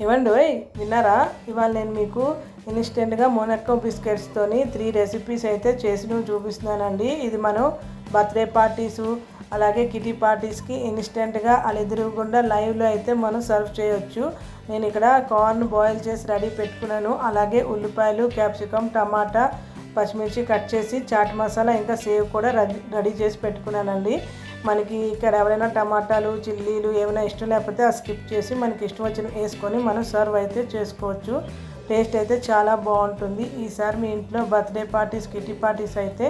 ఇవ్వండి విన్నారా? ఇవాళ నేను మీకు ఇన్స్టెంట్గా మొనాకో బిస్కెట్స్తోని 3 రెసిపీస్ అయితే చేసి చూపిస్తున్నానండి. ఇది మనం బర్త్డే పార్టీసు అలాగే కిటీ పార్టీస్కి ఇన్స్టెంట్గా ఎదురుగుండా లైవ్లో అయితే మనం సర్వ్ చేయొచ్చు. నేను ఇక్కడ కార్న్ బాయిల్ చేసి రెడీ పెట్టుకున్నాను. అలాగే ఉల్లిపాయలు, క్యాప్సికమ్, టమాటా, పచ్చిమిర్చి కట్ చేసి చాట్ మసాలా ఇంకా సేవ్ కూడా రెడీ చేసి పెట్టుకున్నానండి. మనకి ఇక్కడ ఎవరైనా టమాటాలు, చిల్లీలు ఏమైనా ఇష్టం లేకపోతే స్కిప్ చేసి మనకి ఇష్టం వచ్చిన వేసుకొని మనం సర్వ్ అయితే చేసుకోవచ్చు. టేస్ట్ అయితే చాలా బాగుంటుంది. ఈసారి మీ ఇంట్లో బర్త్డే పార్టీస్, కిటీ పార్టీస్ అయితే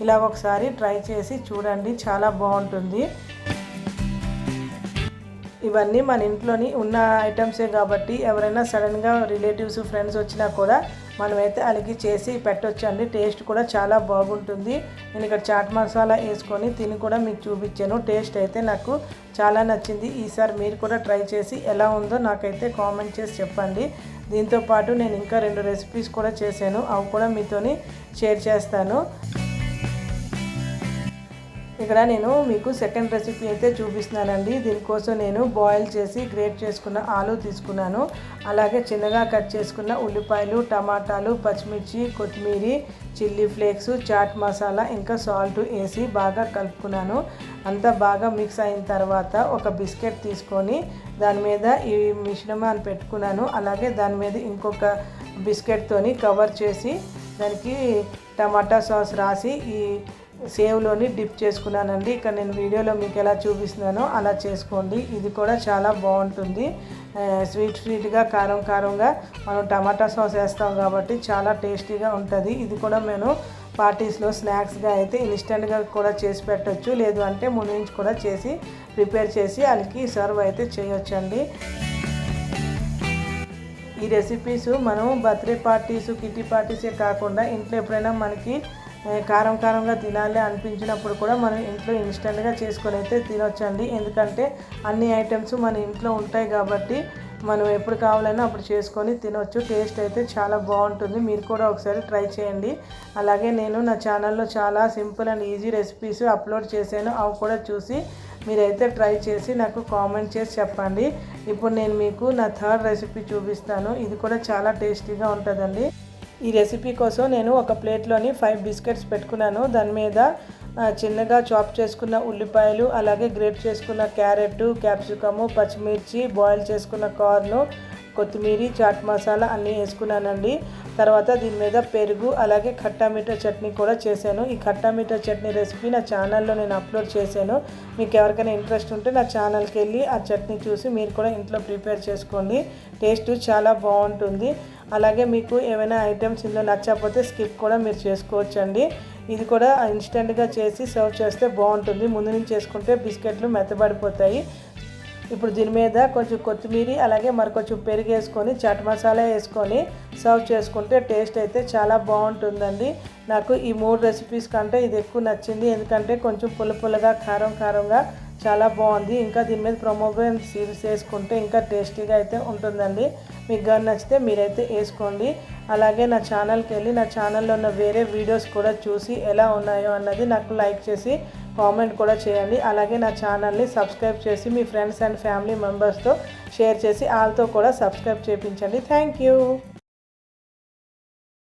ఇలా ఒకసారి ట్రై చేసి చూడండి, చాలా బాగుంటుంది. ఇవన్నీ మన ఇంట్లోని ఉన్న ఐటమ్సే కాబట్టి ఎవరైనా సడన్గా రిలేటివ్స్, ఫ్రెండ్స్ వచ్చినా కూడా మనమైతే అలిగి చేసి పెట్టొచ్చండి. టేస్ట్ కూడా చాలా బాగుంటుంది. నేను ఇక్కడ చాట్ మసాలా వేసుకొని తిని కూడా మీకు చూపించాను. టేస్ట్ అయితే నాకు చాలా నచ్చింది. ఈసారి మీరు కూడా ట్రై చేసి ఎలా ఉందో నాకైతే కామెంట్ చేసి చెప్పండి. దీంతోపాటు నేను ఇంకా 2 రెసిపీస్ కూడా చేశాను, అవి కూడా మీతోని షేర్ చేస్తాను. ఇక్కడ నేను మీకు సెకండ్ రెసిపీ అయితే చూపిస్తున్నానండి. దీనికోసం నేను బాయిల్ చేసి గ్రేట్ చేసుకున్న ఆలు తీసుకున్నాను. అలాగే చిన్నగా కట్ చేసుకున్న ఉల్లిపాయలు, టమాటాలు, పచ్చిమిర్చి, కొత్తిమీర, చిల్లీ ఫ్లేక్స్, చాట్ మసాలా ఇంకా సాల్ట్ వేసి బాగా కలుపుకున్నాను. అంతా బాగా మిక్స్ అయిన తర్వాత ఒక బిస్కెట్ తీసుకొని దాని మీద ఈ మిశ్రమాన్ని పెట్టుకున్నాను. అలాగే దాని మీద ఇంకొక బిస్కెట్తోని కవర్ చేసి దానికి టమాటా సాస్ రాసి ఈ సేవ్లోని డిప్ చేసుకున్నానండి. ఇక్కడ నేను వీడియోలో మీకు ఎలా చూపిస్తున్నానో అలా చేసుకోండి. ఇది కూడా చాలా బాగుంటుంది. స్వీట్గా, కారంగా మనం టమాటా సాస్ వేస్తాం కాబట్టి చాలా టేస్టీగా ఉంటుంది. ఇది కూడా నేను పార్టీస్లో స్నాక్స్గా అయితే ఇన్స్టెంట్గా కూడా చేసి పెట్టవచ్చు. లేదు అంటే ముందు నుంచి కూడా చేసి ప్రిపేర్ చేసి వాళ్ళకి సర్వ్ అయితే చేయొచ్చండి. ఈ రెసిపీస్ మనం బర్త్డే పార్టీసు, కిటీ పార్టీసే కాకుండా ఇంట్లో ఎప్పుడైనా మనకి కారంగా తినాలి అనిపించినప్పుడు కూడా మనం ఇంట్లో ఇన్స్టెంట్గా చేసుకొని అయితే తినొచ్చండి. ఎందుకంటే అన్ని ఐటమ్స్ మన ఇంట్లో ఉంటాయి కాబట్టి మనం ఎప్పుడు కావాలన్నా అప్పుడు చేసుకొని తినొచ్చు. టేస్ట్ అయితే చాలా బాగుంటుంది. మీరు కూడా ఒకసారి ట్రై చేయండి. అలాగే నేను నా ఛానల్లో చాలా simple and easy recipes upload చేశాను, అవి కూడా చూసి మీరైతే ట్రై చేసి నాకు కామెంట్ చేసి చెప్పండి. ఇప్పుడు నేను మీకు నా థర్డ్ రెసిపీ చూపిస్తాను. ఇది కూడా చాలా టేస్టీగా ఉంటుందండి. ఈ రెసిపీ కోసం నేను ఒక ప్లేట్లోని 5 బిస్కెట్స్ పెట్టుకున్నాను. దాని మీద చిన్నగా చాప్ చేసుకున్న ఉల్లిపాయలు, అలాగే గ్రేట్ చేసుకున్న క్యారెట్, క్యాప్సికము, పచ్చిమిర్చి, బాయిల్ చేసుకున్న కార్ను, కొత్తిమీర, చాట్ మసాలా అన్నీ వేసుకున్నానండి. తర్వాత దీని మీద పెరుగు, అలాగే ఖట్టా మీఠా చట్నీ కూడా చేశాను. ఈ ఖట్టా మీఠా చట్నీ రెసిపీ నా ఛానల్లో నేను అప్లోడ్ చేశాను. మీకు ఎవరికైనా ఇంట్రెస్ట్ ఉంటే నా ఛానల్కి వెళ్ళి ఆ చట్నీ చూసి మీరు కూడా ఇంట్లో ప్రిపేర్ చేసుకోండి. టేస్ట్ చాలా బాగుంటుంది. అలాగే మీకు ఏమైనా ఐటమ్స్ ఇందులో నచ్చకపోతే స్కిప్ కూడా మీరు చేసుకోవచ్చండి. ఇది కూడా ఇన్స్టెంట్గా చేసి సర్వ్ చేస్తే బాగుంటుంది. ముందు నుంచి చేసుకుంటే బిస్కెట్లు మెత్తబడిపోతాయి. ఇప్పుడు దీని మీద కొంచెం కొత్తిమీర, అలాగే కొంచెం పెరుగు వేసుకొని చాట్ మసాలా వేసుకొని సర్వ్ చేసుకుంటే టేస్ట్ అయితే చాలా బాగుంటుందండి. నాకు ఈ 3 రెసిపీస్ కంటే ఇది ఎక్కువ నచ్చింది. ఎందుకంటే కొంచెం పుల్లగా, కారంగా చాలా బాగుంది. ఇంకా దీని మీద ప్రొమోగ్రానేట్ సీడ్స్ వేసుకుంటే ఇంకా టేస్టీగా అయితే ఉంటుందండి. మీకు కానీ నచ్చితే మీరైతే వేసుకోండి. అలాగే నా ఛానల్కి వెళ్ళి నా ఛానల్లో ఉన్న వేరే వీడియోస్ కూడా చూసి ఎలా ఉన్నాయో అన్నది నాకు లైక్ చేసి కామెంట్ కూడా చేయండి. అలాగే నా ఛానల్ని సబ్స్క్రైబ్ చేసి మీ ఫ్రెండ్స్ అండ్ ఫ్యామిలీ మెంబర్స్తో షేర్ చేసి వాళ్ళతో కూడా సబ్స్క్రైబ్ చేయించండి. Thank you.